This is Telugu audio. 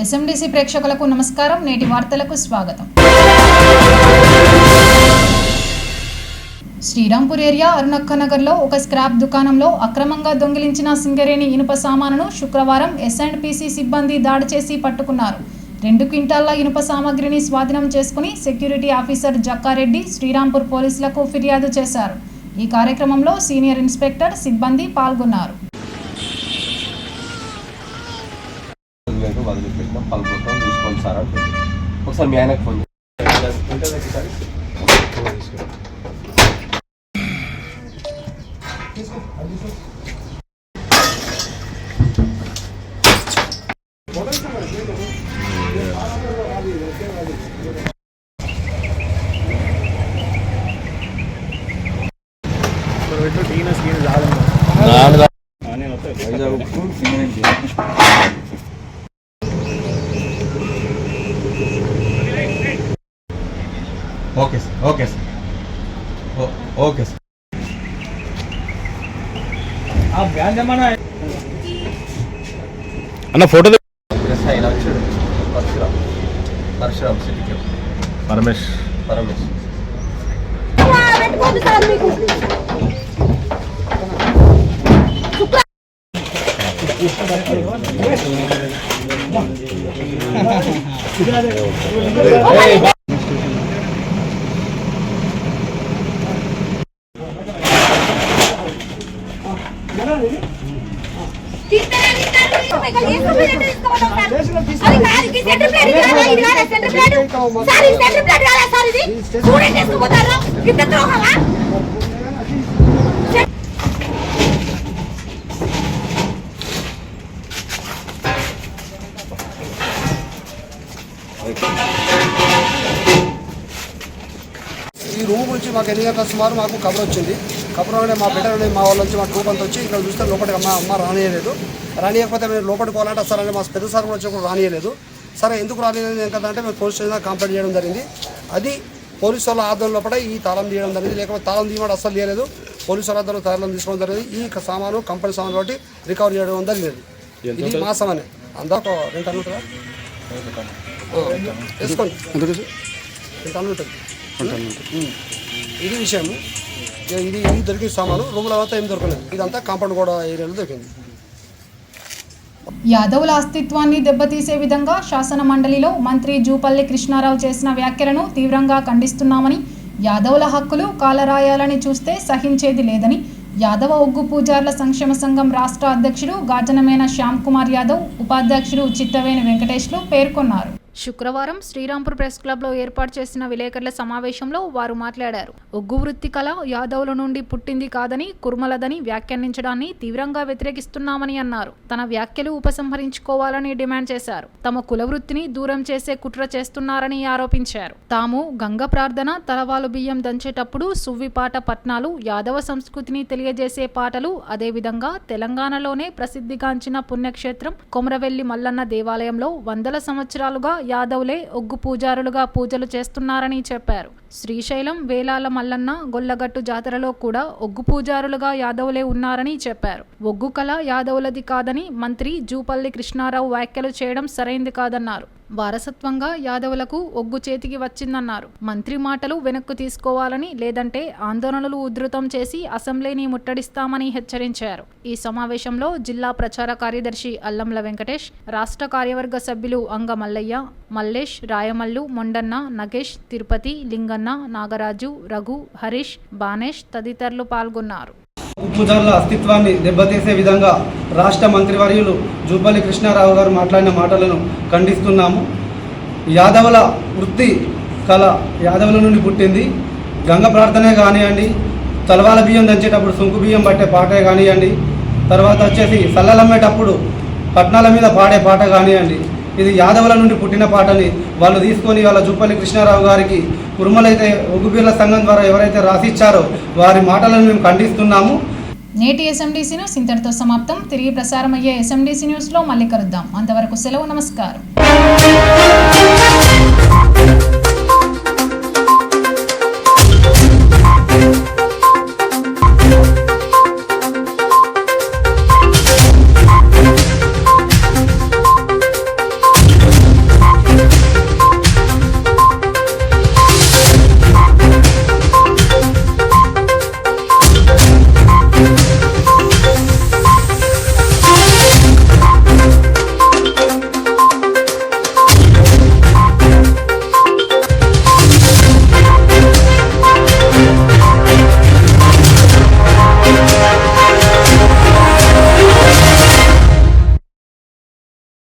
ఎస్ఎండిసి ప్రేక్షకులకు నమస్కారం. నేటి వార్తలకు స్వాగతం. శ్రీరాంపూర్ ఏరియా అరుణక్కనగర్లో ఒక స్క్రాప్ దుకాణంలో అక్రమంగా దొంగిలించిన సింగరేణి ఇనుప సామానును శుక్రవారం ఎస్ఎండ్పిసి సిబ్బంది దాడి చేసి పట్టుకున్నారు. 2 క్వింటాళ్ల ఇనుప సామాగ్రిని స్వాధీనం చేసుకుని సెక్యూరిటీ ఆఫీసర్ జక్కారెడ్డి శ్రీరాంపూర్ పోలీసులకు ఫిర్యాదు చేశారు. ఈ కార్యక్రమంలో సీనియర్ ఇన్స్పెక్టర్ సిబ్బంది పాల్గొన్నారు. ఒకసారి మీ ఆయనకు phone okay sir okay sir okay sir అన్న ఫోటో పరశురామ్ సిటీకి పరమేష్ ఈ రూమ్ గురించి మాకు ఎన్ని గంటల సుమారు మాకు కబర్ వచ్చింది. కబర్ అనేది మా బిడ్డ అనేది మా వాళ్ళ నుంచి మా ట్రూప్ అంతా వచ్చి ఇక్కడ చూస్తే లోపలికి అమ్మ రానియకపోతే మేము లోపలికి పోవాలంటే సరే మా పెద్ద సార్ కూడా వచ్చి రానియలేదు. సరే ఎందుకు రానియలేదు ఏంటంటే మేము పోలీస్ స్టేషన్ కంప్లైంట్ చేయడం జరిగింది. అది పోలీసు వాళ్ళ ఆధ్వర్యం లోపల ఈ తాళం తీయడం జరిగింది. లేకపోతే తాళం తీయడం అస్సలు తీయలేదు. పోలీసు వాళ్ళ ఆధ్వర్యంలో తాళం తీసుకోవడం జరిగింది. ఈ సామాను కంపెనీ సామాను బట్టి రికవర్ చేయడం జరిగింది. ఇది మా సామానే అందాక 2 టన్నులు ఉంటుందా వేసుకోండి, 2 టన్నులు ఉంటుంది. ఇది విషయం. ఇది దొరికిన సామాను రూముల అంతా ఏం దొరకలేదు. ఇదంతా కాంపౌండ్ కూడా ఏరియాలో దొరికింది. యాదవుల అస్తిత్వాన్ని దెబ్బతీసే విధంగా శాసన మండలిలో మంత్రి జూపల్లి కృష్ణారావు చేసిన వ్యాఖ్యలను తీవ్రంగా ఖండిస్తున్నామని, యాదవుల హక్కులు కాలరాయాలని చూస్తే సహించేది లేదని యాదవ ఒగ్గు పూజార్ల సంక్షేమ సంఘం రాష్ట్ర అధ్యక్షుడు గాజనమేన శ్యామ్ కుమార్ యాదవ్, ఉపాధ్యక్షుడు చిత్తవేణి వెంకటేష్లు పేర్కొన్నారు. శుక్రవారం శ్రీరాంపూర్ ప్రెస్ క్లబ్లో ఏర్పాటు చేసిన విలేకరుల సమావేశంలో వారు మాట్లాడారు. ఒగ్గు వృత్తి కళ యాదవుల నుండి పుట్టింది కాదని, కుర్మలదని వ్యాఖ్యానించడాన్ని తీవ్రంగా వ్యతిరేకిస్తున్నామని అన్నారు. తన వ్యాఖ్యలు ఉపసంహరించుకోవాలని డిమాండ్ చేశారు. తమ కుల వృత్తిని దూరం చేసే కుట్ర చేస్తున్నారని ఆరోపించారు. తాము గంగ ప్రార్థన, తలవాలు బియ్యం దంచేటప్పుడు సువ్విపాట పట్నాలు, యాదవ సంస్కృతిని తెలియజేసే పాటలు, అదేవిధంగా తెలంగాణలోనే ప్రసిద్ధిగాంచిన పుణ్యక్షేత్రం కొమరవెల్లి మల్లన్న దేవాలయంలో వందల సంవత్సరాలుగా యాదవులే ఒగ్గు పూజారులుగా పూజలు చేస్తున్నారని చెప్పారు. శ్రీశైలం వేలాల మల్లన్న గొల్లగట్టు జాతరలో కూడా ఒగ్గు పూజారులుగా యాదవులే ఉన్నారని చెప్పారు. ఒగ్గు కళ యాదవులది కాదని మంత్రి జూపల్లి కృష్ణారావు వ్యాఖ్యలు చేయడం సరైంది కాదన్నారు. వారసత్వంగా యాదవులకు ఒగ్గు చేతికి వచ్చిందన్నారు. మంత్రి మాటలు వెనక్కు తీసుకోవాలని, లేదంటే ఆందోళనలు ఉధృతం చేసి అసెంబ్లీని ముట్టడిస్తామని హెచ్చరించారు. ఈ సమావేశంలో జిల్లా ప్రచార కార్యదర్శి అల్లంల వెంకటేష్, రాష్ట్ర కార్యవర్గ సభ్యులు అంగ మల్లయ్య, మల్లేష్, రాయమల్లు, మొండన్న, నగేష్, తిరుపతి, లింగన్న, నాగరాజు, రఘు, హరీష్, బానేష్ తదితరులు పాల్గొన్నారు. పూజారుల అస్తిత్వాన్ని దెబ్బతీసే విధంగా రాష్ట్ర మంత్రివర్యులు జూపల్లి కృష్ణారావు గారు మాట్లాడిన మాటలను ఖండిస్తున్నాము. యాదవుల వృత్తి కళ యాదవుల నుండి పుట్టింది. గంగ ప్రార్థనే కానివ్వండి, తలవాల బియ్యం దంచేటప్పుడు సుంకు బియ్యం పట్టే పాటే కానివ్వండి, తర్వాత వచ్చేసి సల్లలమ్మేటప్పుడు పట్నాల మీద పాడే పాట కానివ్వండి, ఇది యాదవుల నుండి పుట్టిన పాటని వాళ్ళు తీసుకొని వాళ్ళ జూపల్లి కృష్ణారావు గారికి కురుమలైతే ఒగ్గుపీర్ల సంఘం ద్వారా ఎవరైతే రాసిచ్చారో వారి మాటలను మేము ఖండిస్తున్నాము. నేటి ఎస్ఎండిసి న్యూస్ ఇంతటితో సమాప్తం. తిరిగి ప్రసారమయ్యే ఎస్ఎండిసి న్యూస్లో మళ్ళీ కలుద్దాం. అంతవరకు సెలవు. నమస్కారం. Thank you.